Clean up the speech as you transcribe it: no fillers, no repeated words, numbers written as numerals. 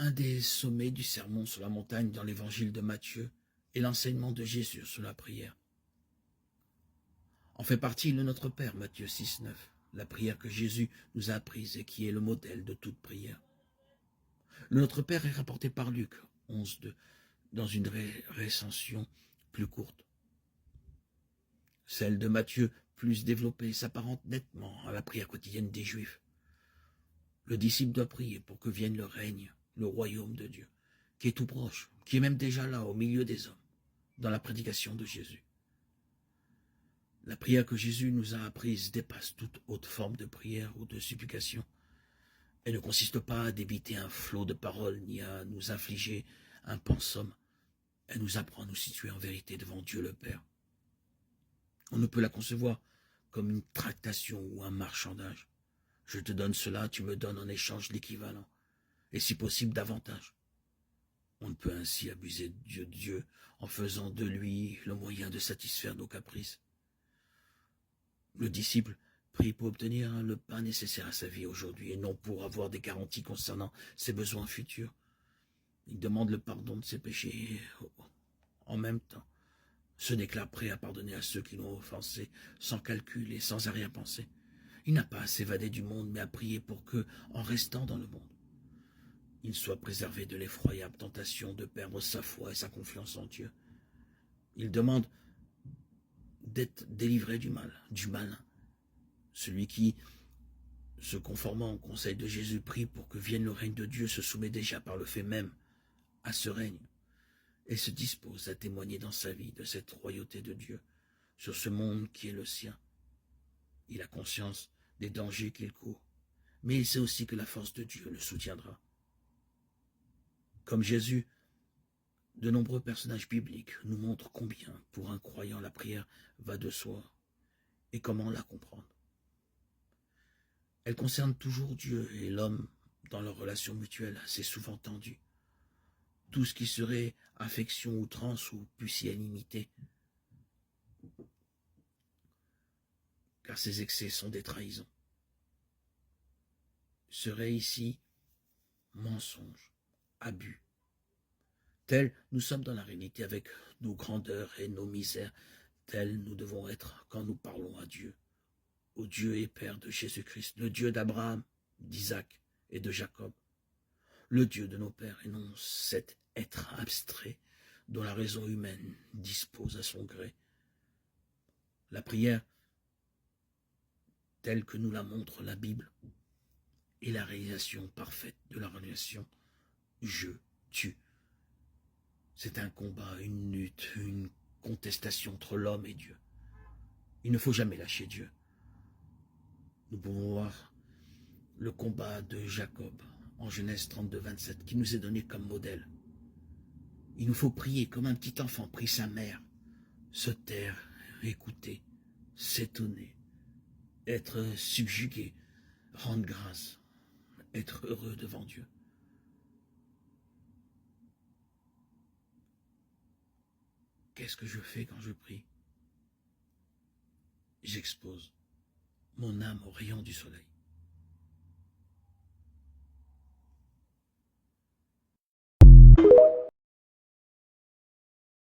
Un des sommets du sermon sur la montagne dans l'évangile de Matthieu est l'enseignement de Jésus sur la prière. En fait partie le Notre Père, Matthieu 6, 9, la prière que Jésus nous a apprise et qui est le modèle de toute prière. Le Notre Père est rapporté par Luc 11, 2, dans une recension plus courte. Celle de Matthieu, plus développée, s'apparente nettement à la prière quotidienne des Juifs. Le disciple doit prier pour que vienne le règne, le royaume de Dieu, qui est tout proche, qui est même déjà là, au milieu des hommes, dans la prédication de Jésus. La prière que Jésus nous a apprise dépasse toute autre forme de prière ou de supplication. Elle ne consiste pas à débiter un flot de paroles, ni à nous infliger un pensum. Elle nous apprend à nous situer en vérité devant Dieu le Père. On ne peut la concevoir comme une tractation ou un marchandage. Je te donne cela, tu me donnes en échange l'équivalent, et si possible davantage. On ne peut ainsi abuser de Dieu en faisant de lui le moyen de satisfaire nos caprices. Le disciple prie pour obtenir le pain nécessaire à sa vie aujourd'hui et non pour avoir des garanties concernant ses besoins futurs. Il demande le pardon de ses péchés en même temps. Se déclare prêt à pardonner à ceux qui l'ont offensé sans calcul et sans arrière-pensée. Il n'a pas à s'évader du monde mais à prier pour que, en restant dans le monde, il soit préservé de l'effroyable tentation de perdre sa foi et sa confiance en Dieu. Il demande d'être délivré du malin. Celui qui, se conformant au conseil de Jésus, prie pour que vienne le règne de Dieu, se soumet déjà par le fait même à ce règne et se dispose à témoigner dans sa vie de cette royauté de Dieu sur ce monde qui est le sien. Il a conscience des dangers qu'il court, mais il sait aussi que la force de Dieu le soutiendra. Comme Jésus, de nombreux personnages bibliques nous montrent combien, pour un croyant, la prière va de soi et comment la comprendre. Elle concerne toujours Dieu et l'homme dans leur relation mutuelle assez souvent tendue. Tout ce qui serait affection, outrance ou pusillanimité, car ces excès sont des trahisons, serait ici mensonge, abus. Tels nous sommes dans la réalité avec nos grandeurs et nos misères, tels nous devons être quand nous parlons à Dieu, au Dieu et Père de Jésus-Christ, le Dieu d'Abraham, d'Isaac et de Jacob, le Dieu de nos pères et non cet être abstrait dont la raison humaine dispose à son gré. La prière, telle que nous la montre la Bible, est la réalisation parfaite de la relation je-tu. C'est un combat, une lutte, une contestation entre l'homme et Dieu. Il ne faut jamais lâcher Dieu. Nous pouvons voir le combat de Jacob en Genèse 32, 27, qui nous est donné comme modèle. Il nous faut prier comme un petit enfant prie sa mère, se taire, écouter, s'étonner, être subjugué, rendre grâce, être heureux devant Dieu. Qu'est-ce que je fais quand je prie? J'expose mon âme aux rayons du soleil.